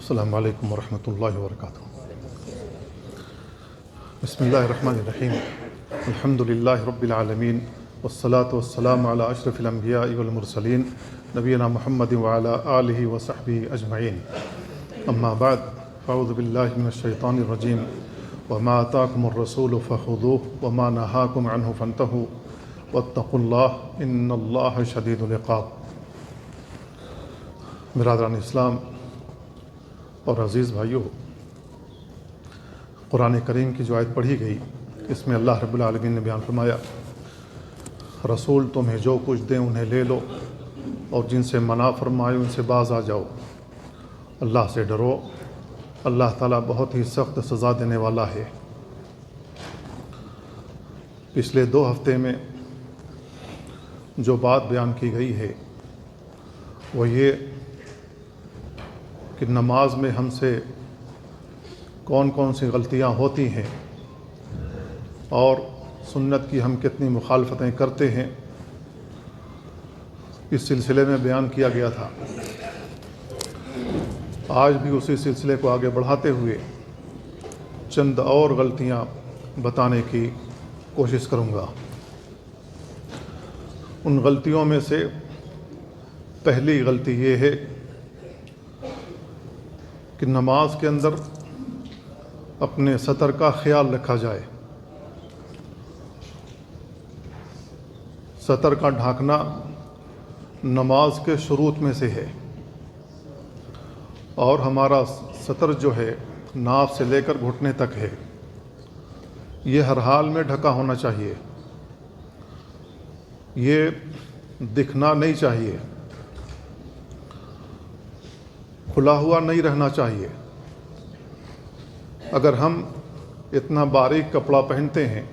السلام علیکم ورحمۃ اللہ وبرکاتہ۔ بسم اللہ الرحمن الرحیم، الحمد للہ رب العالمین، والصلاة والسلام علی اشرف الانبیاء والمرسلین، نبینا محمد وعلی آلہ وصحبہ اجمعین، اما بعد، فاعوذ باللہ من الشیطان الرجیم، وما آتاکم الرسول فخذوہ وما نہاکم عنہ فانتہوا واتقوا اللہ ان اللہ شدید العقاب۔ برادران اسلام اور عزیز بھائیوں، قرآن کریم کی جو آیت پڑھی گئی، اس میں اللہ رب العالمین نے بیان فرمایا، رسول تمہیں جو کچھ دیں انہیں لے لو، اور جن سے منع فرمائے ان سے باز آ جاؤ، اللہ سے ڈرو، اللہ تعالیٰ بہت ہی سخت سزا دینے والا ہے۔ پچھلے 2 ہفتے میں جو بات بیان کی گئی ہے وہ یہ کہ نماز میں ہم سے کون کون سی غلطیاں ہوتی ہیں اور سنت کی ہم کتنی مخالفتیں کرتے ہیں، اس سلسلے میں بیان کیا گیا تھا۔ آج بھی اسی سلسلے کو آگے بڑھاتے ہوئے چند اور غلطیاں بتانے کی کوشش کروں گا۔ ان غلطیوں میں سے پہلی غلطی یہ ہے کہ نماز کے اندر اپنے سطر کا خیال رکھا جائے۔ سطر کا ڈھانکنا نماز کے شروط میں سے ہے، اور ہمارا سطر جو ہے ناف سے لے کر گھٹنے تک ہے، یہ ہر حال میں ڈھکا ہونا چاہیے، یہ دکھنا نہیں چاہیے، کھلا ہوا نہیں رہنا چاہیے۔ اگر ہم اتنا باریک کپڑا پہنتے ہیں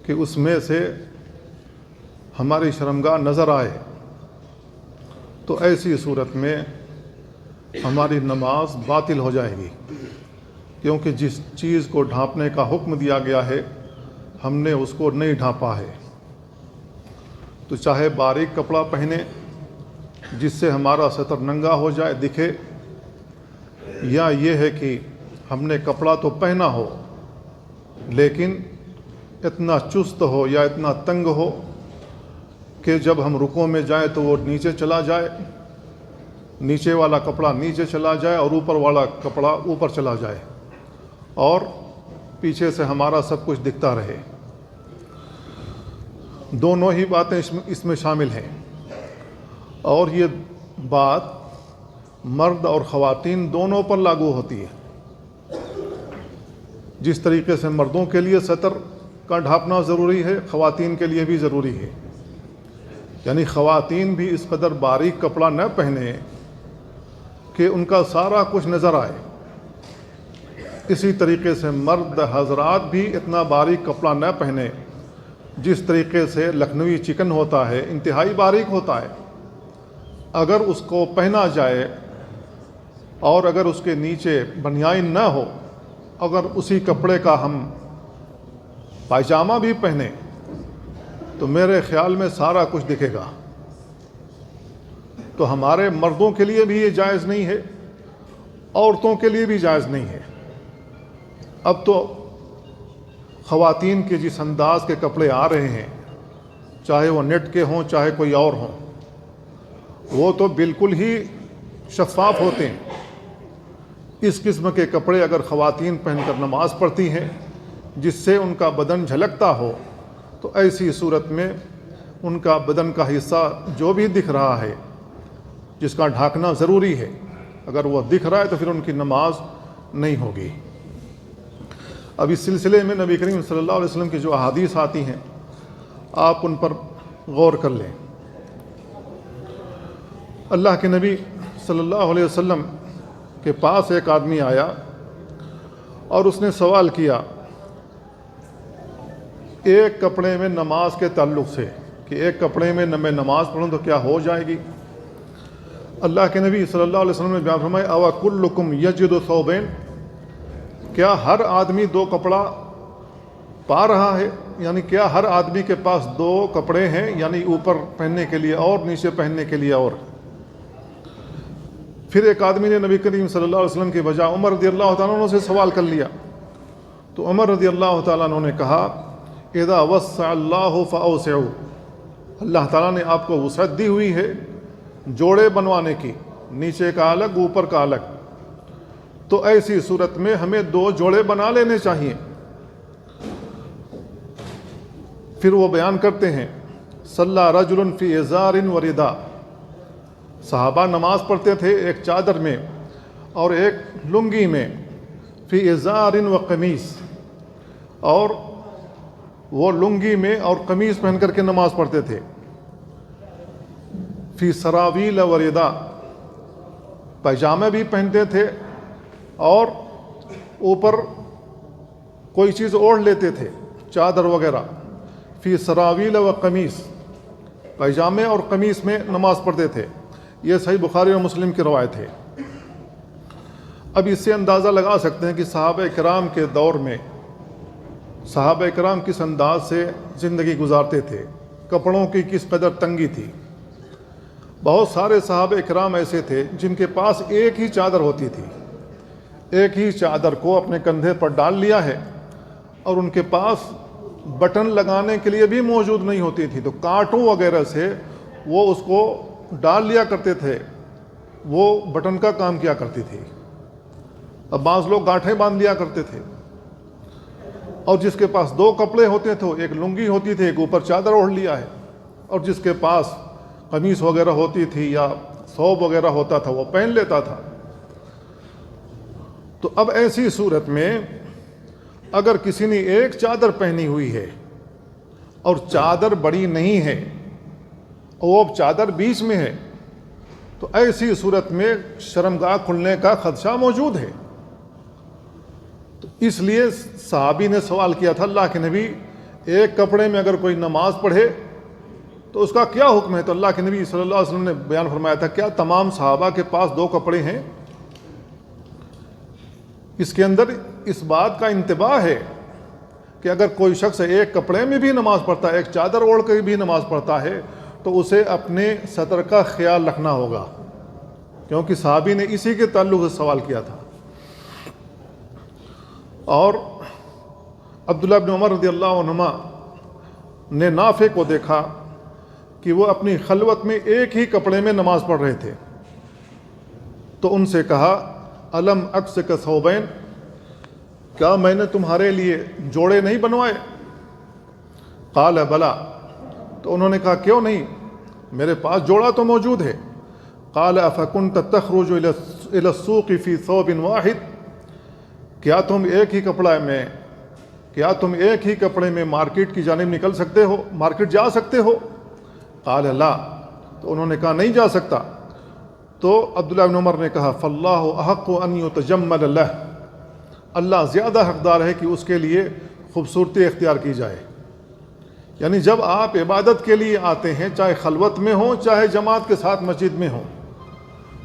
کہ اس میں سے ہماری شرمگاہ نظر آئے تو ایسی صورت میں ہماری نماز باطل ہو جائے گی، کیونکہ جس چیز کو ڈھانپنے کا حکم دیا گیا ہے ہم نے اس کو نہیں ڈھانپا ہے۔ تو چاہے باریک کپڑا پہنے جس سے ہمارا سطر ننگا ہو جائے، دکھے، یا یہ ہے کہ ہم نے کپڑا تو پہنا ہو لیکن اتنا چست ہو یا اتنا تنگ ہو کہ جب ہم رکوع میں جائیں تو وہ نیچے چلا جائے، نیچے والا کپڑا نیچے چلا جائے اور اوپر والا کپڑا اوپر چلا جائے، اور پیچھے سے ہمارا سب کچھ دکھتا رہے۔ دونوں ہی باتیں اس میں شامل ہیں، اور یہ بات مرد اور خواتین دونوں پر لاگو ہوتی ہے۔ جس طریقے سے مردوں کے لیے سطر کا ڈھانپنا ضروری ہے، خواتین کے لیے بھی ضروری ہے، یعنی خواتین بھی اس قدر باریک کپڑا نہ پہنے کہ ان کا سارا کچھ نظر آئے، اسی طریقے سے مرد حضرات بھی اتنا باریک کپڑا نہ پہنے جس طریقے سے لکھنوی چکن ہوتا ہے، انتہائی باریک ہوتا ہے۔ اگر اس کو پہنا جائے اور اگر اس کے نیچے بنیان نہ ہو، اگر اسی کپڑے کا ہم پائجامہ بھی پہنے تو میرے خیال میں سارا کچھ دکھے گا۔ تو ہمارے مردوں کے لیے بھی یہ جائز نہیں ہے، عورتوں کے لیے بھی جائز نہیں ہے۔ اب تو خواتین کے جس انداز کے کپڑے آ رہے ہیں، چاہے وہ نیٹ کے ہوں چاہے کوئی اور ہوں، وہ تو بالکل ہی شفاف ہوتے ہیں۔ اس قسم کے کپڑے اگر خواتین پہن کر نماز پڑھتی ہیں جس سے ان کا بدن جھلکتا ہو، تو ایسی صورت میں ان کا بدن کا حصہ جو بھی دکھ رہا ہے، جس کا ڈھانکنا ضروری ہے، اگر وہ دکھ رہا ہے تو پھر ان کی نماز نہیں ہوگی۔ اب اس سلسلے میں نبی کریم صلی اللہ علیہ وسلم کی جو احادیث آتی ہیں آپ ان پر غور کر لیں۔ اللہ کے نبی صلی اللہ علیہ وسلم کے پاس ایک آدمی آیا اور اس نے سوال کیا ایک کپڑے میں نماز کے تعلق سے، کہ ایک کپڑے میں میں نماز پڑھوں تو کیا ہو جائے گی؟ اللہ کے نبی صلی اللہ علیہ وسلم نے بیان فرمایا، اَوَ كُلُّكُمْ يَجِدُ ثَوْبَيْنِ، کیا ہر آدمی 2 کپڑا پا رہا ہے؟ یعنی کیا ہر آدمی کے پاس 2 کپڑے ہیں، یعنی اوپر پہننے کے لیے اور نیچے پہننے کے لیے اور؟ پھر ایک آدمی نے نبی کریم صلی اللہ علیہ وسلم کے بجائے عمر رضی اللہ تعالیٰ عنہ سے سوال کر لیا، تو عمر رضی اللہ تعالیٰ عنہ نے کہا اذا وسع اللہ فاوسعوا، اللہ تعالیٰ نے آپ کو وسعت دی ہوئی ہے جوڑے بنوانے کی، نیچے کا الگ اوپر کا الگ، تو ایسی صورت میں ہمیں 2 جوڑے بنا لینے چاہیے۔ پھر وہ بیان کرتے ہیں صلی رجل فی ازار و ردا، صحابہ نماز پڑھتے تھے ایک چادر میں اور ایک لنگی میں، فی ازار و قمیص، اور وہ لنگی میں اور قمیص پہن کر کے نماز پڑھتے تھے، فی سراویل و ردا، پائجامے بھی پہنتے تھے اور اوپر کوئی چیز اوڑھ لیتے تھے، چادر وغیرہ، فی سراویل و قمیص، پائجامے اور قمیص میں نماز پڑھتے تھے۔ یہ صحیح بخاری اور مسلم کی روایت ہے۔ اب اس سے اندازہ لگا سکتے ہیں کہ صحابہ کرام کے دور میں صحابہ کرام کس انداز سے زندگی گزارتے تھے، کپڑوں کی کس قدر تنگی تھی۔ بہت سارے صحابہ کرام ایسے تھے جن کے پاس ایک ہی چادر ہوتی تھی، ایک ہی چادر کو اپنے کندھے پر ڈال لیا ہے، اور ان کے پاس بٹن لگانے کے لیے بھی موجود نہیں ہوتی تھی، تو کانٹوں وغیرہ سے وہ اس کو ڈال لیا کرتے تھے، وہ بٹن کا کام کیا کرتی تھی۔ اب بعض لوگ گاٹھیں باندھ لیا کرتے تھے، اور جس کے پاس 2 کپڑے ہوتے تھے، ایک لنگی ہوتی تھی، ایک اوپر چادر اوڑھ لیا ہے، اور جس کے پاس قمیص وغیرہ ہوتی تھی یا ثوب وغیرہ ہوتا تھا وہ پہن لیتا تھا۔ تو اب ایسی صورت میں اگر کسی نے ایک چادر پہنی ہوئی ہے اور چادر بڑی نہیں ہے، وہ چادر بیچ میں ہے، تو ایسی صورت میں شرمگاہ کھلنے کا خدشہ موجود ہے۔ تو اس لیے صحابی نے سوال کیا تھا اللہ کے نبی، ایک کپڑے میں اگر کوئی نماز پڑھے تو اس کا کیا حکم ہے؟ تو اللہ کے نبی صلی اللہ علیہ وسلم نے بیان فرمایا تھا کیا تمام صحابہ کے پاس 2 کپڑے ہیں؟ اس کے اندر اس بات کا انتباہ ہے کہ اگر کوئی شخص ایک کپڑے میں بھی نماز پڑھتا ہے، ایک چادر اوڑھ کے بھی نماز پڑھتا ہے، تو اسے اپنے سطر کا خیال رکھنا ہوگا، کیونکہ صحابی نے اسی کے تعلق سے سوال کیا تھا۔ اور عبداللہ بن عمر رضی اللہ عنہما نے نافع کو دیکھا کہ وہ اپنی خلوت میں ایک ہی کپڑے میں نماز پڑھ رہے تھے، تو ان سے کہا الم اکسک ثوبین، کیا میں نے تمہارے لیے جوڑے نہیں بنوائے؟ قال بلا، تو انہوں نے کہا کیوں نہیں، میرے پاس جوڑا تو موجود ہے۔ قال افکنت تخرج الى السوق فی ثوب واحد، کیا تم ایک ہی کپڑے میں مارکیٹ کی جانب نکل سکتے ہو، مارکیٹ جا سکتے ہو؟ قال لا، تو انہوں نے کہا نہیں جا سکتا۔ تو عبداللہ بن عمر نے کہا فاللہ احق ان یتجمل لہ، اللہ زیادہ حقدار ہے کہ اس کے لیے خوبصورتی اختیار کی جائے۔ یعنی جب آپ عبادت کے لیے آتے ہیں، چاہے خلوت میں ہوں چاہے جماعت کے ساتھ مسجد میں ہوں،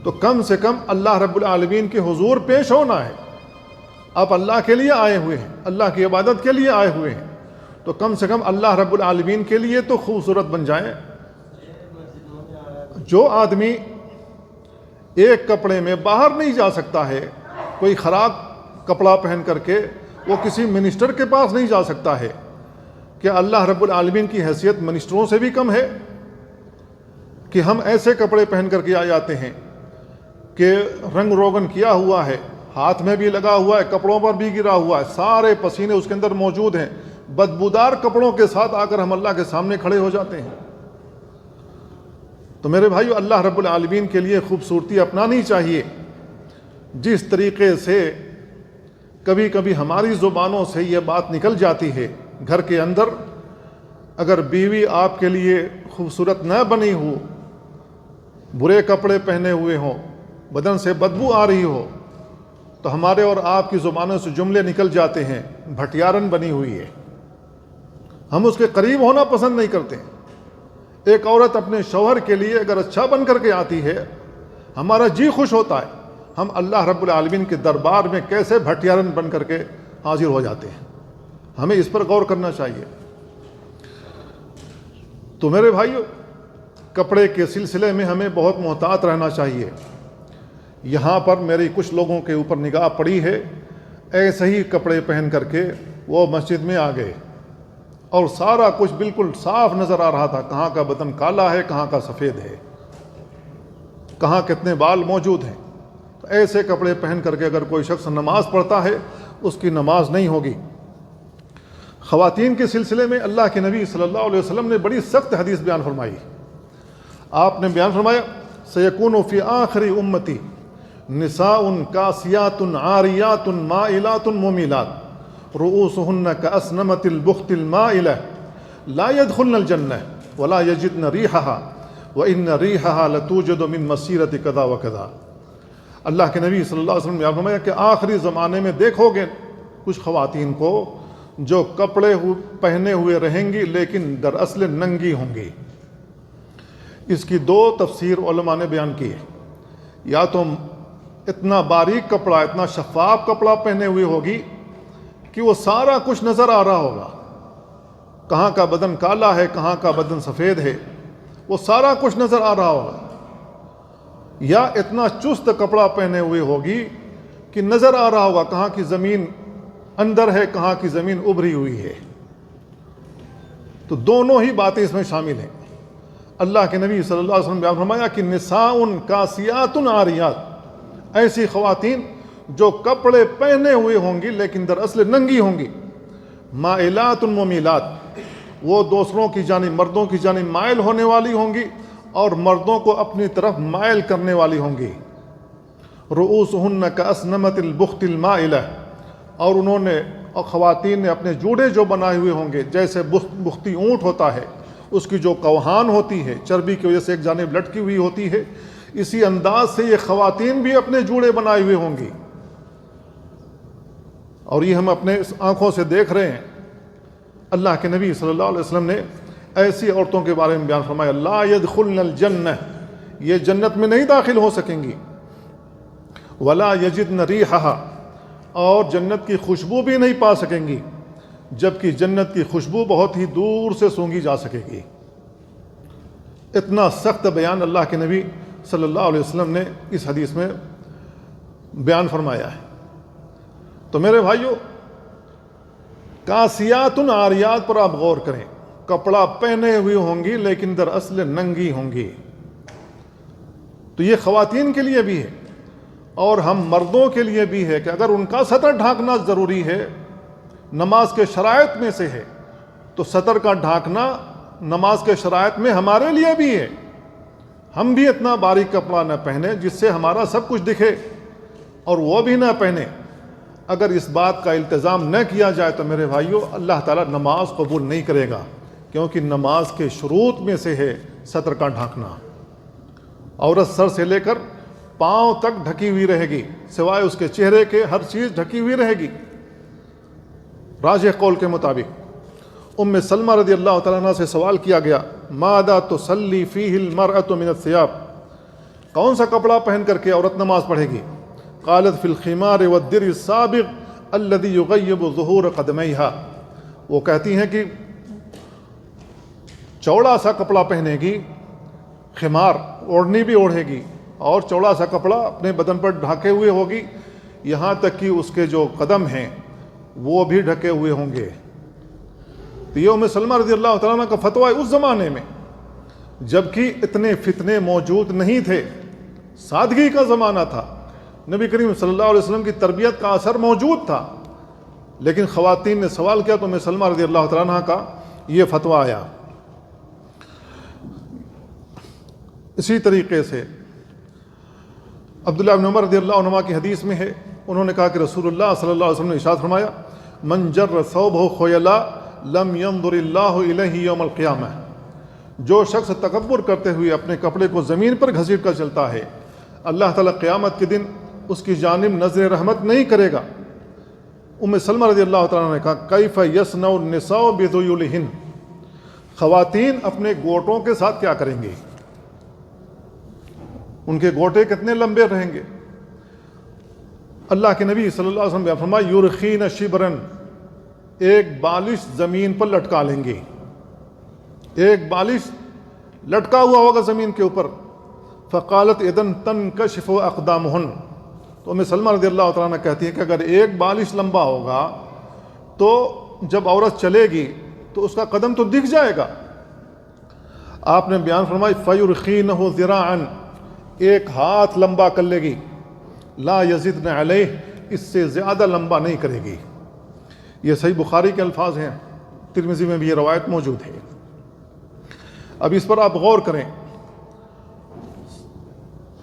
تو کم سے کم اللہ رب العالمین کے حضور پیش ہونا ہے۔ آپ اللہ کے لیے آئے ہوئے ہیں، اللہ کی عبادت کے لیے آئے ہوئے ہیں، تو کم سے کم اللہ رب العالمین کے لیے تو خوبصورت بن جائیں۔ جو آدمی ایک کپڑے میں باہر نہیں جا سکتا ہے، کوئی خراب کپڑا پہن کر کے وہ کسی منسٹر کے پاس نہیں جا سکتا ہے، کہ اللہ رب العالمین کی حیثیت منسٹروں سے بھی کم ہے کہ ہم ایسے کپڑے پہن کر کے آ جاتے ہیں کہ رنگ روغن کیا ہوا ہے، ہاتھ میں بھی لگا ہوا ہے، کپڑوں پر بھی گرا ہوا ہے، سارے پسینے اس کے اندر موجود ہیں، بدبودار کپڑوں کے ساتھ آ کر ہم اللہ کے سامنے کھڑے ہو جاتے ہیں۔ تو میرے بھائیو، اللہ رب العالمین کے لیے خوبصورتی اپنانی چاہیے۔ جس طریقے سے کبھی کبھی ہماری زبانوں سے یہ بات نکل جاتی ہے، گھر کے اندر اگر بیوی آپ کے لیے خوبصورت نہ بنی ہو، برے کپڑے پہنے ہوئے ہوں، بدن سے بدبو آ رہی ہو، تو ہمارے اور آپ کی زبانوں سے جملے نکل جاتے ہیں بھٹیارن بنی ہوئی ہے، ہم اس کے قریب ہونا پسند نہیں کرتے۔ ایک عورت اپنے شوہر کے لیے اگر اچھا بن کر کے آتی ہے، ہمارا جی خوش ہوتا ہے، ہم اللہ رب العالمین کے دربار میں کیسے بھٹیارن بن کر کے حاضر ہو جاتے ہیں۔ ہمیں اس پر غور کرنا چاہیے۔ تو میرے بھائیو، کپڑے کے سلسلے میں ہمیں بہت محتاط رہنا چاہیے، یہاں پر میری کچھ لوگوں کے اوپر نگاہ پڑی ہے، ایسے ہی کپڑے پہن کر کے وہ مسجد میں آ گئے اور سارا کچھ بالکل صاف نظر آ رہا تھا، کہاں کا بدن کالا ہے، کہاں کا سفید ہے، کہاں کتنے بال موجود ہیں۔ تو ایسے کپڑے پہن کر کے اگر کوئی شخص نماز پڑھتا ہے اس کی نماز نہیں ہوگی۔ خواتین کے سلسلے میں اللہ کے نبی صلی اللہ علیہ وسلم نے بڑی سخت حدیث بیان فرمائی۔ آپ نے بیان فرمایا سیکون فی آخر امتی نساء کاسیات عاریات مائلات ممیلات رؤوسہن کاسنمۃ البخت المائلہ لا يدخلن الجنہ ولا یجدن ریحہا وان ریحہا لتوجد من مسیرۃ کذا وکذا۔ اللہ کے نبی صلی اللہ علیہ وسلم نے بیان فرمایا کہ آخری زمانے میں دیکھو گے کچھ خواتین کو جو کپڑے پہنے ہوئے رہیں گی لیکن دراصل ننگی ہوں گی۔ اس کی دو تفسیر علماء نے بیان کی ہے، یا تو اتنا باریک کپڑا، اتنا شفاف کپڑا پہنے ہوئی ہوگی کہ وہ سارا کچھ نظر آ رہا ہوگا، کہاں کا بدن کالا ہے، کہاں کا بدن سفید ہے، وہ سارا کچھ نظر آ رہا ہوگا، یا اتنا چست کپڑا پہنے ہوئے ہوگی کہ نظر آ رہا ہوگا کہاں کی زمین اندر ہے، کہاں کی زمین ابھری ہوئی ہے۔ تو دونوں ہی باتیں اس میں شامل ہیں۔ اللہ کے نبی صلی اللہ علیہ وسلم نے بیان فرمایا کہ نساء کاسیات عاریات، ایسی خواتین جو کپڑے پہنے ہوئے ہوں گی لیکن دراصل ننگی ہوں گی، مائلات ممیلات، وہ دوسروں کی جانب، مردوں کی جانب مائل ہونے والی ہوں گی اور مردوں کو اپنی طرف مائل کرنے والی ہوں گی۔ رؤوسہن کاسنمۃ البخت المائلہ، اور انہوں نے اور خواتین نے اپنے جوڑے جو بنائے ہوئے ہوں گے، جیسے بختی اونٹ ہوتا ہے، اس کی جو کوہان ہوتی ہے چربی کی وجہ سے ایک جانب لٹکی ہوئی ہوتی ہے، اسی انداز سے یہ خواتین بھی اپنے جوڑے بنائے ہوئے ہوں گی۔ اور یہ ہم اپنے آنکھوں سے دیکھ رہے ہیں۔ اللہ کے نبی صلی اللہ علیہ وسلم نے ایسی عورتوں کے بارے میں بیان فرمایا لا يدخلن الجنہ، یہ جنت میں نہیں داخل ہو سکیں گی، ولا یجدن ریحہا، اور جنت کی خوشبو بھی نہیں پا سکیں گی، جبکہ جنت کی خوشبو بہت ہی دور سے سونگھی جا سکے گی۔ اتنا سخت بیان اللہ کے نبی صلی اللہ علیہ وسلم نے اس حدیث میں بیان فرمایا ہے۔ تو میرے بھائیوں، کاسیات عاریات پر آپ غور کریں، کپڑا پہنے ہوئی ہوں گی لیکن دراصل ننگی ہوں گی۔ تو یہ خواتین کے لیے بھی ہے اور ہم مردوں کے لیے بھی ہے کہ اگر ان کا سطر ڈھانکنا ضروری ہے، نماز کے شرائط میں سے ہے، تو سطر کا ڈھانکنا نماز کے شرائط میں ہمارے لیے بھی ہے۔ ہم بھی اتنا باریک کپڑا نہ پہنے جس سے ہمارا سب کچھ دکھے، اور وہ بھی نہ پہنے۔ اگر اس بات کا التزام نہ کیا جائے تو میرے بھائیوں، اللہ تعالیٰ نماز قبول نہیں کرے گا، کیونکہ نماز کے شروط میں سے ہے سطر کا ڈھانکنا۔ عورت سر سے لے کر پاؤں تک ڈھکی ہوئی رہے گی، سوائے اس کے چہرے کے ہر چیز ڈھکی ہوئی رہے گی، راجح قول کے مطابق۔ ام سلمہ رضی اللہ تعالیٰ عنہ سے سوال کیا گیا ماذا تصلی فیہ المرأۃ من الثیاب، کون سا کپڑا پہن کر کے عورت نماز پڑھے گی؟ قالت فی الخمار والدر السابغ الذی یغیب ظہور قدمیہا، وہ کہتی ہیں کہ چوڑا سا کپڑا پہنے گی، خمار اوڑھنی بھی اوڑھے گی اور چوڑا سا کپڑا اپنے بدن پر ڈھانکے ہوئے ہوگی، یہاں تک کہ اس کے جو قدم ہیں وہ بھی ڈھکے ہوئے ہوں گے۔ تو یہ ام سلمہ رضی اللہ تعالیٰ عنہ کا فتویٰ ہے اس زمانے میں، جبکہ اتنے فتنے موجود نہیں تھے، سادگی کا زمانہ تھا، نبی کریم صلی اللہ علیہ وسلم کی تربیت کا اثر موجود تھا، لیکن خواتین نے سوال کیا تو ام سلمہ رضی اللہ تعالیٰ عنہ کا یہ فتویٰ آیا۔ اسی طریقے سے عبداللہ بن عمر رضی اللہ عنہما کی حدیث میں ہے، انہوں نے کہا کہ رسول اللہ صلی اللہ علیہ وسلم نے ارشاد فرمایا من جر ثوبہ خیلا لم ينظر اللہ الیہ یوم القیامہ، جو شخص تکبر کرتے ہوئے اپنے کپڑے کو زمین پر گھسیٹ کر چلتا ہے، اللہ تعالیٰ قیامت کے دن اس کی جانب نظر رحمت نہیں کرے گا۔ ام سلمہ رضی اللہ تعالیٰ نے کہا کیف یصنع النساء بذیولہن، خواتین اپنے گوٹوں کے ساتھ کیا کریں گے؟ ان کے گوٹے کتنے لمبے رہیں گے؟ اللہ کے نبی صلی اللہ علیہ وسلم نے فرمایا یرخین شبرن، ایک بالش زمین پر لٹکا لیں گے، ایک بالش لٹکا ہوا ہوگا زمین کے اوپر، فقالت اذن تنکشف اقدامہن، تو ام سلمہ رضی اللہ تعالیٰ عنہ کہتی ہے کہ اگر ایک بالش لمبا ہوگا تو جب عورت چلے گی تو اس کا قدم تو دکھ جائے گا۔ آپ نے بیان فرمائی فَيُرْخِينَهُ ذِرَاعًا، ایک ہاتھ لمبا کر لے گی، لا یزدن علیہ، اس سے زیادہ لمبا نہیں کرے گی۔ یہ صحیح بخاری کے الفاظ ہیں، ترمذی میں بھی یہ روایت موجود ہے۔ اب اس پر آپ غور کریں،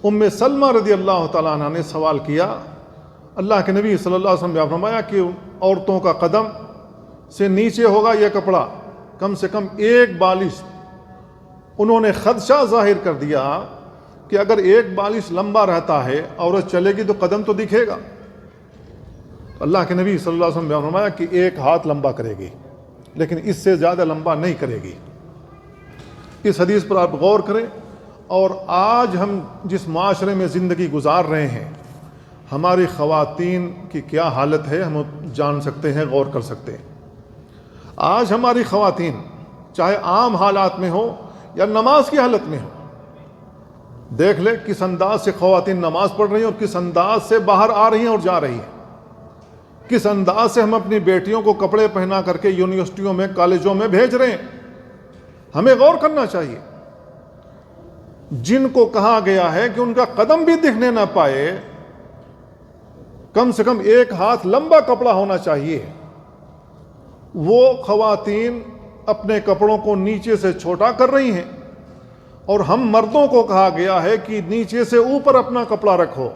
ام سلمہ رضی اللہ تعالیٰ عنہ نے سوال کیا، اللہ کے نبی صلی اللہ علیہ وسلم نے فرمایا کہ عورتوں کا قدم سے نیچے ہوگا یہ کپڑا کم سے کم ایک بالش۔ انہوں نے خدشہ ظاہر کر دیا کہ اگر ایک بالش لمبا رہتا ہے عورت چلے گی تو قدم تو دکھے گا۔ اللہ کے نبی صلی اللہ علیہ وسلم نے فرمایا کہ ایک ہاتھ لمبا کرے گی، لیکن اس سے زیادہ لمبا نہیں کرے گی۔ اس حدیث پر آپ غور کریں، اور آج ہم جس معاشرے میں زندگی گزار رہے ہیں، ہماری خواتین کی کیا حالت ہے ہم جان سکتے ہیں، غور کر سکتے ہیں۔ آج ہماری خواتین چاہے عام حالات میں ہو یا نماز کی حالت میں ہو، دیکھ لیں کس انداز سے خواتین نماز پڑھ رہی ہیں اور کس انداز سے باہر آ رہی ہیں اور جا رہی ہیں، کس انداز سے ہم اپنی بیٹیوں کو کپڑے پہنا کر کے یونیورسٹیوں میں کالجوں میں بھیج رہے ہیں۔ ہمیں غور کرنا چاہیے۔ جن کو کہا گیا ہے کہ ان کا قدم بھی دکھنے نہ پائے، کم سے کم ایک ہاتھ لمبا کپڑا ہونا چاہیے، وہ خواتین اپنے کپڑوں کو نیچے سے چھوٹا کر رہی ہیں، اور ہم مردوں کو کہا گیا ہے کہ نیچے سے اوپر اپنا کپڑا رکھو،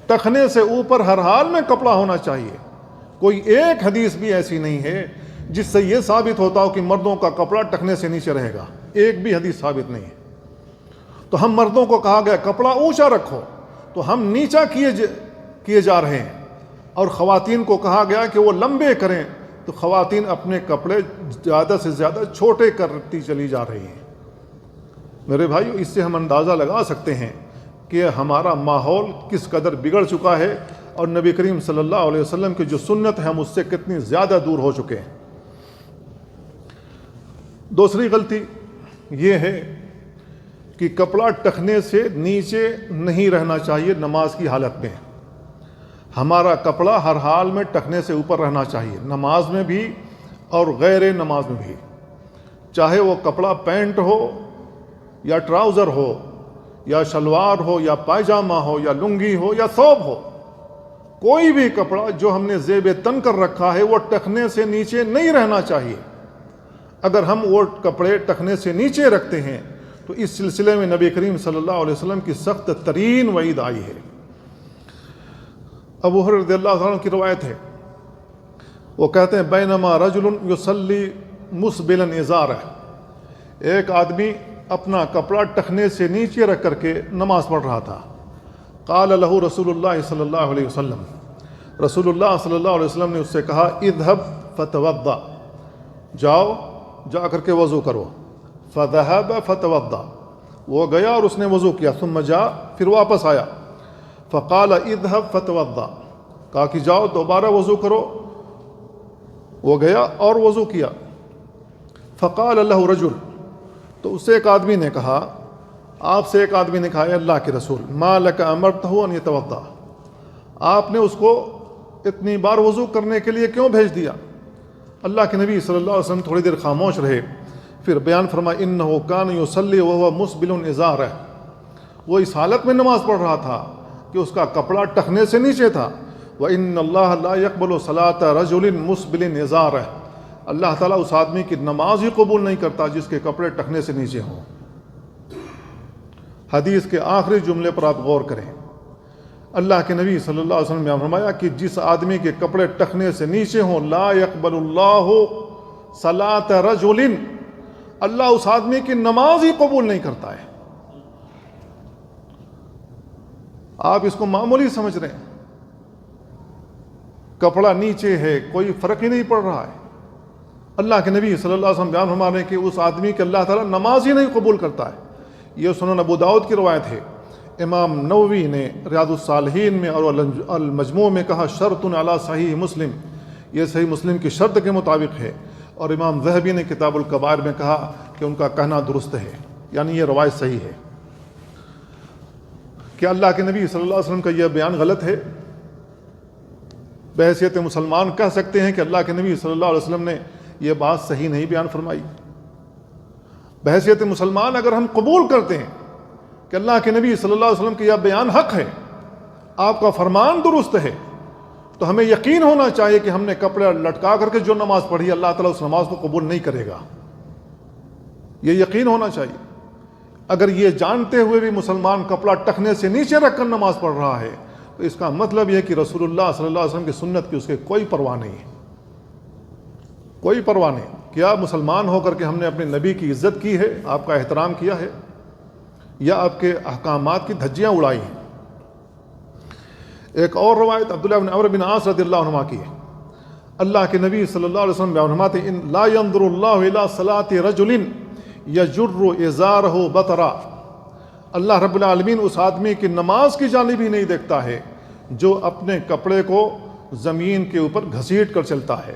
ٹخنے سے اوپر ہر حال میں کپڑا ہونا چاہیے۔ کوئی ایک حدیث بھی ایسی نہیں ہے جس سے یہ ثابت ہوتا ہو کہ مردوں کا کپڑا ٹخنے سے نیچے رہے گا، ایک بھی حدیث ثابت نہیں ہے۔ تو ہم مردوں کو کہا گیا کپڑا اونچا رکھو، تو ہم نیچا کیے جا رہے ہیں، اور خواتین کو کہا گیا کہ وہ لمبے کریں، تو خواتین اپنے کپڑے زیادہ سے زیادہ چھوٹے کرتی چلی جا رہی ہیں۔ میرے بھائیو، اس سے ہم اندازہ لگا سکتے ہیں کہ ہمارا ماحول کس قدر بگڑ چکا ہے، اور نبی کریم صلی اللہ علیہ وسلم کی جو سنت ہے ہم اس سے کتنی زیادہ دور ہو چکے ہیں۔ دوسری غلطی یہ ہے کہ کپڑا ٹخنے سے نیچے نہیں رہنا چاہیے نماز کی حالت میں۔ ہمارا کپڑا ہر حال میں ٹخنے سے اوپر رہنا چاہیے، نماز میں بھی اور غیر نماز میں بھی، چاہے وہ کپڑا پینٹ ہو یا ٹراؤزر ہو یا شلوار ہو یا پائجامہ ہو یا لنگی ہو یا ثوب ہو، کوئی بھی کپڑا جو ہم نے زیب تن کر رکھا ہے وہ ٹخنے سے نیچے نہیں رہنا چاہیے۔ اگر ہم وہ کپڑے ٹخنے سے نیچے رکھتے ہیں تو اس سلسلے میں نبی کریم صلی اللہ علیہ وسلم کی سخت ترین وعید آئی ہے۔ ابو ہریرہ رضی اللہ عنہ کی روایت ہے، وہ کہتے ہیں بینما رجل یصلی مسبلا ازارہ، ایک آدمی اپنا کپڑا ٹخنے سے نیچے رکھ کر کے نماز پڑھ رہا تھا۔ قال له رسول اللہ صلی اللہ علیہ وسلم، رسول اللہ صلی اللہ علیہ وسلم نے اس سے کہا اذهب فتوضا، جاؤ جا کر کے وضو کرو۔ فذهب فتوضا، وہ گیا اور اس نے وضو کیا، ثم جاء، پھر واپس آیا۔ فقال اذهب فتوضا، کہا کہ جاؤ دوبارہ وضو کرو، وہ گیا اور وضو کیا۔ فقال له رجل، تو اس سے ایک آدمی نے کہا، آپ سے ایک آدمی نے کہا اے اللہ کے رسول، ما لک امرتہ ان یتوضا، آپ نے اس کو اتنی بار وضو کرنے کے لیے کیوں بھیج دیا؟ اللہ کے نبی صلی اللہ علیہ وسلم تھوڑی دیر خاموش رہے، پھر بیان فرمایا انہ کان یصلی وہو مسبل ازارہ، وہ اس حالت میں نماز پڑھ رہا تھا کہ اس کا کپڑا ٹخنے سے نیچے تھا۔ وَإِنَّ اللَّهَ لَا يَقْبَلُ صَلَاةَ رَجُلٍ مُسْبِلٍ إِزَارَهُ، اللہ تعالیٰ اس آدمی کی نماز ہی قبول نہیں کرتا جس کے کپڑے ٹخنے سے نیچے ہوں۔ حدیث کے آخری جملے پر آپ غور کریں، اللہ کے نبی صلی اللہ علیہ وسلم نے فرمایا کہ جس آدمی کے کپڑے ٹخنے سے نیچے ہوں، لا يقبل اللہ صلاة رجل، اللہ اس آدمی کی نماز ہی قبول نہیں کرتا ہے۔ آپ اس کو معمولی سمجھ رہے ہیں، کپڑا نیچے ہے کوئی فرق ہی نہیں پڑ رہا ہے۔ اللہ کے نبی صلی اللہ علیہ وسلم بیان فرما رہے ہیں کہ اس آدمی کی اللہ تعالیٰ نماز ہی نہیں قبول کرتا ہے۔ یہ سنن ابو داؤد کی روایت ہے۔ امام نووی نے ریاض الصالحین میں اور المجموع میں کہا شرط علی صحیح مسلم، یہ صحیح مسلم کی شرط کے مطابق ہے، اور امام ذہبی نے کتاب الکبائر میں کہا کہ ان کا کہنا درست ہے، یعنی یہ روایت صحیح ہے۔ کیا اللہ کے نبی صلی اللہ علیہ وسلم کا یہ بیان غلط ہے؟ بحیثیت مسلمان کہہ سکتے ہیں کہ اللہ کے نبی صلی اللہ علیہ وسلم نے یہ بات صحیح نہیں بیان فرمائی؟ بحیثیت مسلمان اگر ہم قبول کرتے ہیں کہ اللہ کے نبی صلی اللہ علیہ وسلم کا یہ بیان حق ہے، آپ کا فرمان درست ہے، تو ہمیں یقین ہونا چاہیے کہ ہم نے کپڑے لٹکا کر کے جو نماز پڑھی اللہ تعالیٰ اس نماز کو قبول نہیں کرے گا، یہ یقین ہونا چاہیے۔ اگر یہ جانتے ہوئے بھی مسلمان کپڑا ٹخنے سے نیچے رکھ کر نماز پڑھ رہا ہے تو اس کا مطلب یہ کہ رسول اللہ صلی اللہ علیہ وسلم کی سنت کی اس کے کوئی پرواہ نہیں ہے، کوئی پرواہ نہیں۔ کیا مسلمان ہو کر کے ہم نے اپنے نبی کی عزت کی ہے، آپ کا احترام کیا ہے، یا آپ کے احکامات کی دھجیاں اڑائی ہیں؟ ایک اور روایت عبداللہ بن عمرو بن عاص رضی اللہ عنہما کی ہے، اللہ کے نبی صلی اللہ علیہ وسلم فرماتے ہیں لا ينظر اللہ الی صلاة رجل یجر ازارہ بطرا، اللہ رب العالمین اس آدمی کی نماز کی جانب ہی نہیں دیکھتا ہے جو اپنے کپڑے کو زمین کے اوپر گھسیٹ کر چلتا ہے،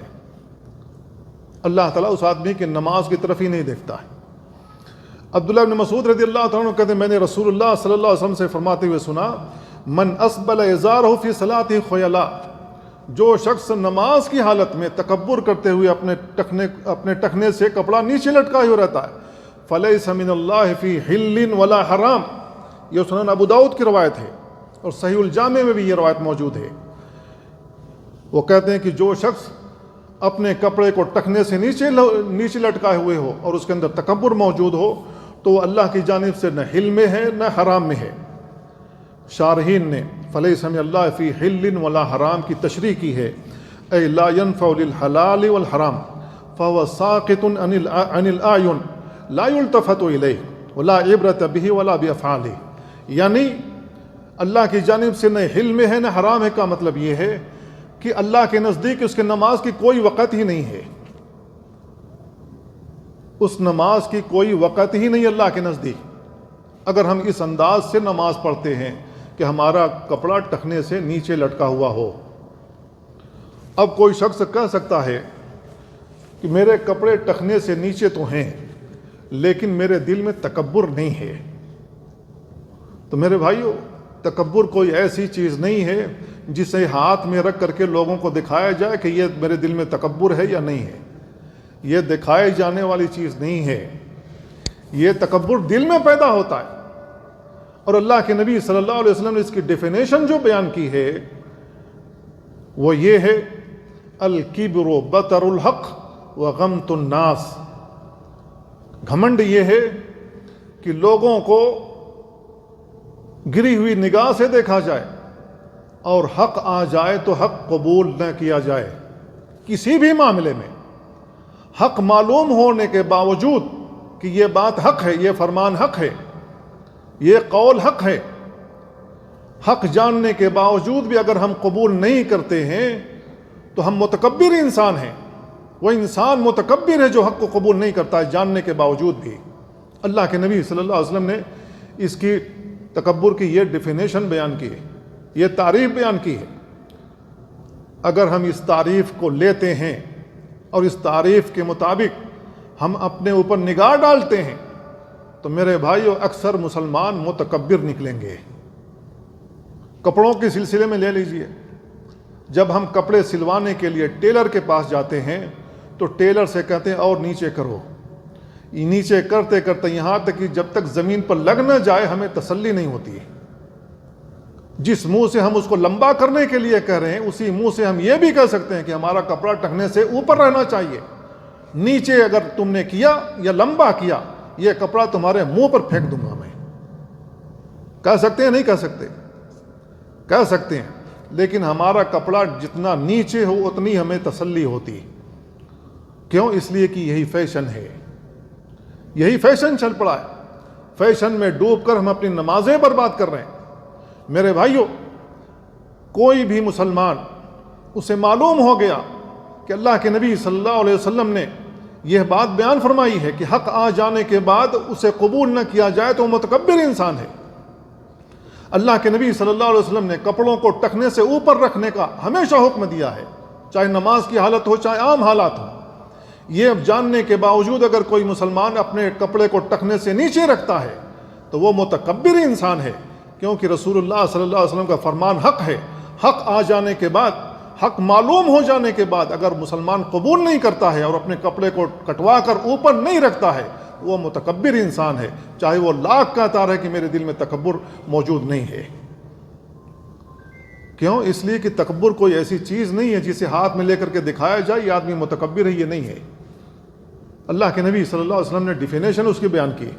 اللہ تعالیٰ اس آدمی کی نماز کی طرف ہی نہیں دیکھتا ہے۔ عبداللہ بن مسعود رضی اللہ تعالیٰ عنہ کہتے ہیں میں نے رسول اللہ صلی اللہ علیہ وسلم سے فرماتے ہوئے سنا من اسبل ازارہ فی صلاۃ خیلا، جو شخص نماز کی حالت میں تکبر کرتے ہوئے اپنے ٹخنے سے کپڑا نیچے لٹکائے ہوئے رہتا ہے فلیس من اللہ فی حل ولا حرام، یہ سنن ابو داؤد کی روایت ہے اور صحیح الجامع میں بھی یہ روایت موجود ہے۔ وہ کہتے ہیں کہ جو شخص اپنے کپڑے کو ٹخنے سے نیچے لٹکائے ہوئے ہو اور اس کے اندر تکبر موجود ہو تو وہ اللہ کی جانب سے نہ حل میں ہے نہ حرام میں ہے۔ شارحین نے فلیس من اللہ فی حل ولا حرام کی تشریح کی ہے، اے لا ينفع للحلال والحرام فهو ساقط عن الاعین لا يلتفت الیہ ولا عبرت به ولا بافعاله، یعنی اللہ کی جانب سے نہ حل میں ہے نہ حرام ہے کا مطلب یہ ہے کہ اللہ کے نزدیک اس کے نماز کی کوئی وقت ہی نہیں ہے، اس نماز کی کوئی وقت ہی نہیں اللہ کے نزدیک اگر ہم اس انداز سے نماز پڑھتے ہیں کہ ہمارا کپڑا ٹخنے سے نیچے لٹکا ہوا ہو۔ اب کوئی شخص کہہ سکتا ہے کہ میرے کپڑے ٹخنے سے نیچے تو ہیں لیکن میرے دل میں تکبر نہیں ہے، تو میرے بھائیو تکبر کوئی ایسی چیز نہیں ہے جسے ہاتھ میں رکھ کر کے لوگوں کو دکھایا جائے کہ یہ میرے دل میں تکبر ہے یا نہیں ہے، یہ دکھائے جانے والی چیز نہیں ہے، یہ تکبر دل میں پیدا ہوتا ہے۔ اور اللہ کے نبی صلی اللہ علیہ وسلم نے اس کی ڈیفینیشن جو بیان کی ہے وہ یہ ہے الکبر بطر الحق وغمط الناس، گھمنڈ یہ ہے کہ لوگوں کو گری ہوئی نگاہ سے دیکھا جائے اور حق آ جائے تو حق قبول نہ کیا جائے، کسی بھی معاملے میں حق معلوم ہونے کے باوجود کہ یہ بات حق ہے، یہ فرمان حق ہے، یہ قول حق ہے، حق جاننے کے باوجود بھی اگر ہم قبول نہیں کرتے ہیں تو ہم متکبر انسان ہیں۔ وہ انسان متکبر ہے جو حق کو قبول نہیں کرتا ہے جاننے کے باوجود بھی۔ اللہ کے نبی صلی اللہ علیہ وسلم نے اس کی تکبر کی یہ ڈیفینیشن بیان کی ہے، یہ تعریف بیان کی ہے۔ اگر ہم اس تعریف کو لیتے ہیں اور اس تعریف کے مطابق ہم اپنے اوپر نگاہ ڈالتے ہیں تو میرے بھائیو اکثر مسلمان متکبر نکلیں گے۔ کپڑوں کے سلسلے میں لے لیجئے، جب ہم کپڑے سلوانے کے لیے ٹیلر کے پاس جاتے ہیں تو ٹیلر سے کہتے ہیں اور نیچے کرو، نیچے کرتے کرتے یہاں تک کہ جب تک زمین پر لگ نہ جائے ہمیں تسلی نہیں ہوتی ہے۔ جس منہ سے ہم اس کو لمبا کرنے کے لیے کہہ رہے ہیں اسی منہ سے ہم یہ بھی کہہ سکتے ہیں کہ ہمارا کپڑا ٹخنے سے اوپر رہنا چاہیے، نیچے اگر تم نے کیا یا لمبا کیا یہ کپڑا تمہارے منہ پر پھینک دوں گا میں۔ کہہ سکتے ہیں نہیں کہہ سکتے؟ کہہ سکتے ہیں، لیکن ہمارا کپڑا جتنا نیچے ہو اتنی ہمیں تسلی ہوتی۔ کیوں؟ اس لیے کہ یہی فیشن ہے، یہی فیشن چل پڑا ہے، فیشن میں ڈوب کر ہم اپنی نمازیں برباد کر رہے ہیں۔ میرے بھائیوں کوئی بھی مسلمان اسے معلوم ہو گیا کہ اللہ کے نبی صلی اللہ علیہ وسلم نے یہ بات بیان فرمائی ہے کہ حق آ جانے کے بعد اسے قبول نہ کیا جائے تو متکبر انسان ہے۔ اللہ کے نبی صلی اللہ علیہ وسلم نے کپڑوں کو ٹخنے سے اوپر رکھنے کا ہمیشہ حکم دیا ہے، چاہے نماز کی حالت ہو چاہے عام حالات ہو۔ یہ جاننے کے باوجود اگر کوئی مسلمان اپنے کپڑے کو ٹخنے سے نیچے رکھتا ہے تو وہ متکبر انسان ہے کیونکہ رسول اللہ صلی اللہ علیہ وسلم کا فرمان حق ہے. حق آ جانے کے بعد، حق معلوم ہو جانے کے بعد اگر مسلمان قبول نہیں کرتا ہے اور اپنے کپڑے کو کٹوا کر اوپر نہیں رکھتا ہے، وہ متکبر انسان ہے، چاہے وہ لاکھ کہتا رہے کہ میرے دل میں تکبر موجود نہیں ہے. کیوں؟ اس لیے کہ تکبر کوئی ایسی چیز نہیں ہے جسے ہاتھ میں لے کر کے دکھایا جائے یہ آدمی متکبر ہے، یہ نہیں ہے. اللہ کے نبی صلی اللہ علیہ وسلم نے ڈیفینیشن اس کی بیان کی.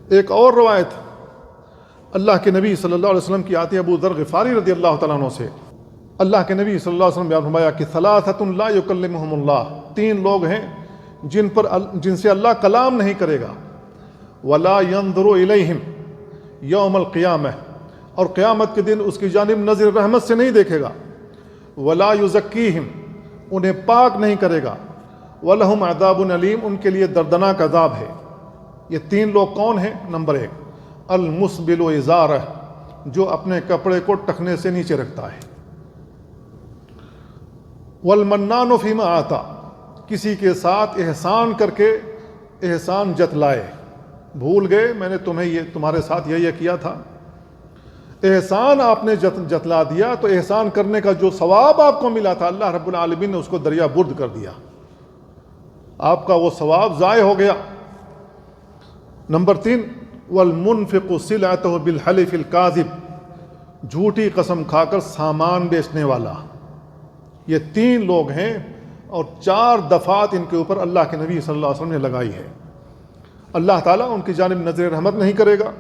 ایک اور روایت اللہ کے نبی صلی اللہ علیہ وسلم کی آتی ہے ابو ذر غفاری رضی اللہ تعالیٰ عنہ سے. اللہ کے نبی صلی اللہ علیہ وسلم بیان فرمایا کہ ثلاثۃ لا یکلمہم اللہ، 3 لوگ ہیں جن سے اللہ کلام نہیں کرے گا. ولا ينظر الیہم یوم القیامہ، اور قیامت کے دن اس کی جانب نظر رحمت سے نہیں دیکھے گا. ولا یزکیہم، انہیں پاک نہیں کرے گا. ولہم عذاب علیم، ان کے لیے دردناک عذاب ہے. یہ 3 لوگ کون ہیں؟ نمبر 1 المسبل ازارہ، جو اپنے کپڑے کو ٹخنے سے نیچے رکھتا ہے. والمنان فیما آتا، کسی کے ساتھ احسان کر کے احسان جتلائے. بھول گئے میں نے تمہارے ساتھ یہ کیا تھا، احسان آپ نے جتلا دیا تو احسان کرنے کا جو ثواب آپ کو ملا تھا اللہ رب العالمین نے اس کو دریا برد کر دیا، آپ کا وہ ثواب ضائع ہو گیا. نمبر 3 والمنفق سلعتہ بالحلف الکاذب، جھوٹی قسم کھا کر سامان بیچنے والا. یہ 3 لوگ ہیں اور 4 دفعات ان کے اوپر اللہ کے نبی صلی اللہ علیہ وسلم نے لگائی ہے. اللہ تعالیٰ ان کی جانب نظر رحمت نہیں کرے گا،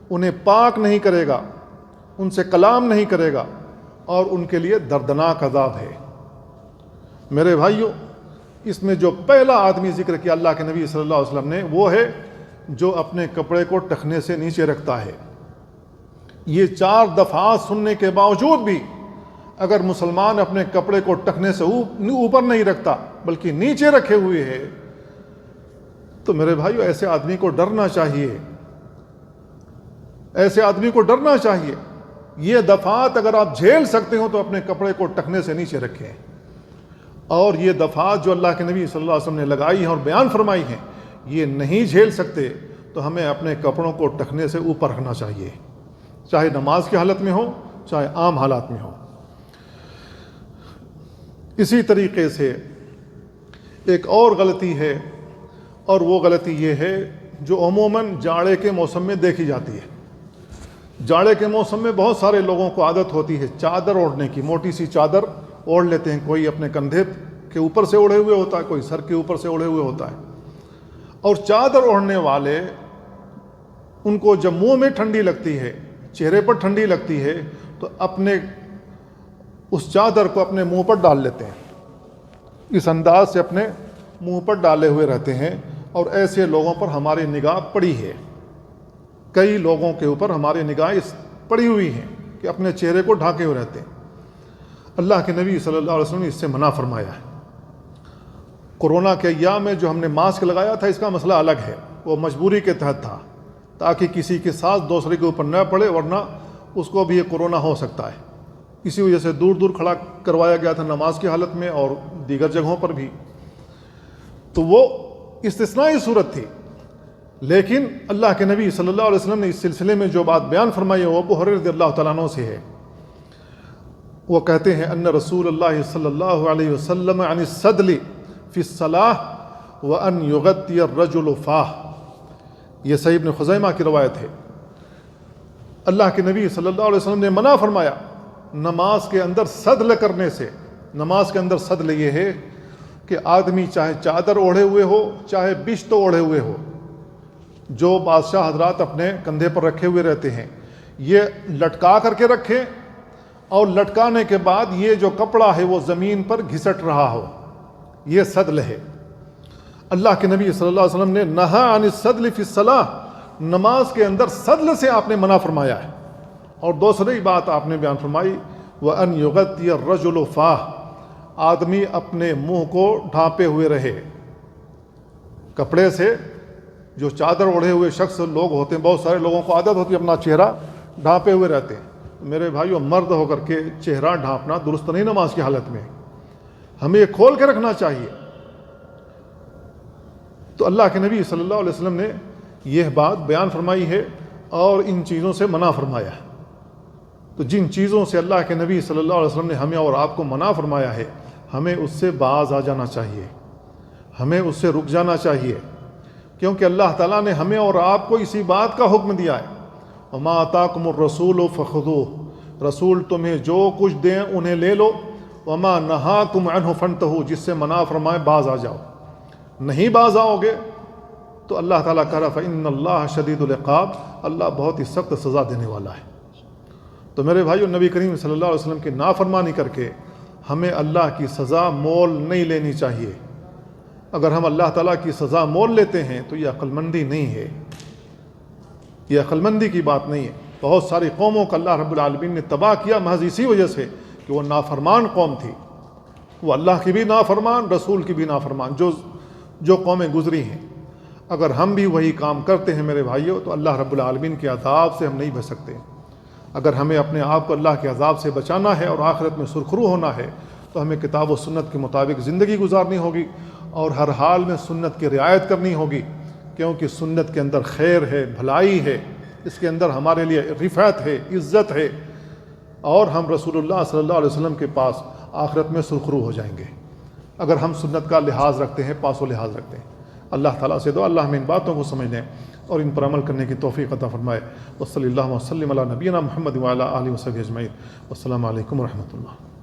انہیں پاک نہیں کرے گا، ان سے کلام نہیں کرے گا، اور ان کے لیے دردناک عذاب ہے. میرے بھائیوں، اس میں جو پہلا آدمی ذکر کیا اللہ کے نبی صلی اللہ علیہ وسلم نے، وہ ہے جو اپنے کپڑے کو ٹخنے سے نیچے رکھتا ہے. یہ 4 دفعات سننے کے باوجود بھی اگر مسلمان اپنے کپڑے کو ٹخنے سے اوپر نہیں رکھتا بلکہ نیچے رکھے ہوئے ہے تو میرے بھائیو ایسے آدمی کو ڈرنا چاہیے، ایسے آدمی کو ڈرنا چاہیے. یہ دفعات اگر آپ جھیل سکتے ہو تو اپنے کپڑے کو ٹخنے سے نیچے رکھیں. اور یہ دفعات جو اللہ کے نبی صلی اللہ علیہ وسلم نے لگائی ہیں اور بیان فرمائی ہیں، یہ نہیں جھیل سکتے تو ہمیں اپنے کپڑوں کو ٹخنے سے اوپر رکھنا چاہیے، چاہے نماز کی حالت میں ہو چاہے عام حالات میں ہو. اسی طریقے سے ایک اور غلطی ہے، اور وہ غلطی یہ ہے جو عموماً جاڑے کے موسم میں دیکھی جاتی ہے. جاڑے کے موسم میں بہت سارے لوگوں کو عادت ہوتی ہے چادر اوڑھنے کی. موٹی سی چادر اوڑھ لیتے ہیں، کوئی اپنے کندھے کے اوپر سے اوڑھے ہوئے ہوتا ہے، کوئی سر کے اوپر سے اوڑھے ہوئے ہوتا ہے. اور چادر اوڑھنے والے ان کو جب منہ میں ٹھنڈی لگتی ہے، چہرے پر ٹھنڈی لگتی ہے تو اپنے اس چادر کو اپنے منہ پر ڈال لیتے ہیں، اس انداز سے اپنے منہ پر ڈالے ہوئے رہتے ہیں. اور ایسے لوگوں پر ہماری نگاہ پڑی ہے، کئی لوگوں کے اوپر ہماری نگاہ پڑی ہوئی ہیں کہ اپنے چہرے کو ڈھانکے ہوئے رہتے ہیں. اللہ کے نبی صلی اللہ علیہ وسلم نے اس سے منع فرمایا ہے. کورونا کے ایام میں جو ہم نے ماسک لگایا تھا اس کا مسئلہ الگ ہے، وہ مجبوری کے تحت تھا تاکہ کسی کے ساتھ دوسرے کے اوپر نہ پڑے، ورنہ اس کو بھی یہ کورونا ہو سکتا ہے. اسی وجہ سے دور دور کھڑا کروایا گیا تھا نماز کی حالت میں اور دیگر جگہوں پر بھی. تو وہ استثنائی صورت تھی. لیکن اللہ کے نبی صلی اللہ علیہ وسلم نے اس سلسلے میں جو بات بیان فرمائی ہے وہ ابو ہریرہ رضی اللہ تعالیٰ عنہ سے ہے. وہ کہتے ہیں ان رسول اللہ صلی اللہ علیہ وسلم عن السدل فی الصلاۃ وان یغطی الرجل فاہ. یہ صحیح ابن خزیمہ کی روایت ہے. اللہ کے نبی صلی اللہ علیہ وسلم نے منع فرمایا نماز کے اندر سدل کرنے سے. نماز کے اندر سدل یہ ہے کہ آدمی چاہے چادر اوڑھے ہوئے ہو چاہے بشت اوڑھے ہوئے ہو، جو بادشاہ حضرات اپنے کندھے پر رکھے ہوئے رہتے ہیں یہ لٹکا کر کے رکھیں، اور لٹکانے کے بعد یہ جو کپڑا ہے وہ زمین پر گھسٹ رہا ہو، یہ سدل ہے. اللہ کے نبی صلی اللہ علیہ وسلم نے نہا عن السدل فی الصلاۃ، نماز کے اندر سدل سے آپ نے منع فرمایا ہے. اور دوسری بات آپ نے بیان فرمائی وَأَنْ يُغَطِّيَ الرَّجُلُ فَاهُ، آدمی اپنے منہ کو ڈھانپے ہوئے رہے کپڑے سے. جو چادر اوڑھے ہوئے شخص لوگ ہوتے ہیں، بہت سارے لوگوں کو عادت ہوتی ہے اپنا چہرہ ڈھانپے ہوئے رہتے ہیں. میرے بھائیو، مرد ہو کر کے چہرہ ڈھانپنا درست نہیں نماز کی حالت میں، ہمیں یہ کھول کے رکھنا چاہیے. تو اللہ کے نبی صلی اللہ علیہ وسلم نے یہ بات بیان فرمائی ہے. اور ان چیزوں سے منع فرمایا ہے۔ تو جن چیزوں سے اللہ کے نبی صلی اللہ علیہ وسلم نے ہمیں اور آپ کو منع فرمایا ہے، ہمیں اس سے باز آ جانا چاہیے، ہمیں اس سے رک جانا چاہیے، کیونکہ اللہ تعالیٰ نے ہمیں اور آپ کو اسی بات کا حکم دیا ہے، وما آتاکم الرسول فخذوہ، رسول تمہیں جو کچھ دیں انہیں لے لو، وما نہاکم عنہ فانتہوا، جس سے منع فرمائے باز آ جاؤ۔ نہیں باز آؤ گے تو اللہ تعالیٰ کہہ رہا فإن اللہ شدید العقاب، اللہ بہت ہی سخت سزا دینے والا ہے۔ تو میرے بھائیو، نبی کریم صلی اللہ علیہ وسلم کی نافرمانی کر کے ہمیں اللہ کی سزا مول نہیں لینی چاہیے۔ اگر ہم اللہ تعالیٰ کی سزا مول لیتے ہیں تو یہ عقل مندی نہیں ہے، یہ عقل مندی کی بات نہیں ہے۔ بہت ساری قوموں کا اللہ رب العالمین نے تباہ کیا محض اسی وجہ سے کہ وہ نافرمان قوم تھی، وہ اللہ کی بھی نافرمان، رسول کی بھی نافرمان، جو قومیں گزری ہیں۔ اگر ہم بھی وہی کام کرتے ہیں میرے بھائیوں تو اللہ رب العالمین کے عذاب سے ہم نہیں بچ سکتے۔ اگر ہمیں اپنے آپ کو اللہ کے عذاب سے بچانا ہے اور آخرت میں سرخرو ہونا ہے تو ہمیں کتاب و سنت کے مطابق زندگی گزارنی ہوگی اور ہر حال میں سنت کی رعایت کرنی ہوگی، کیونکہ سنت کے اندر خیر ہے، بھلائی ہے، اس کے اندر ہمارے لیے رفعت ہے، عزت ہے، اور ہم رسول اللہ صلی اللہ علیہ وسلم کے پاس آخرت میں سرخرو ہو جائیں گے اگر ہم سنت کا لحاظ رکھتے ہیں، پاس و لحاظ رکھتے ہیں۔ اللہ تعالیٰ سے دعا اللہ ہمیں ان باتوں کو سمجھنے اور ان پر عمل کرنے کی توفیق عطا فرمائے۔ وصلی اللہ وسلم علی نبینا محمد وعلی آلہ وصحبہ اجمعین۔ والسلام علیکم ورحمۃ اللہ۔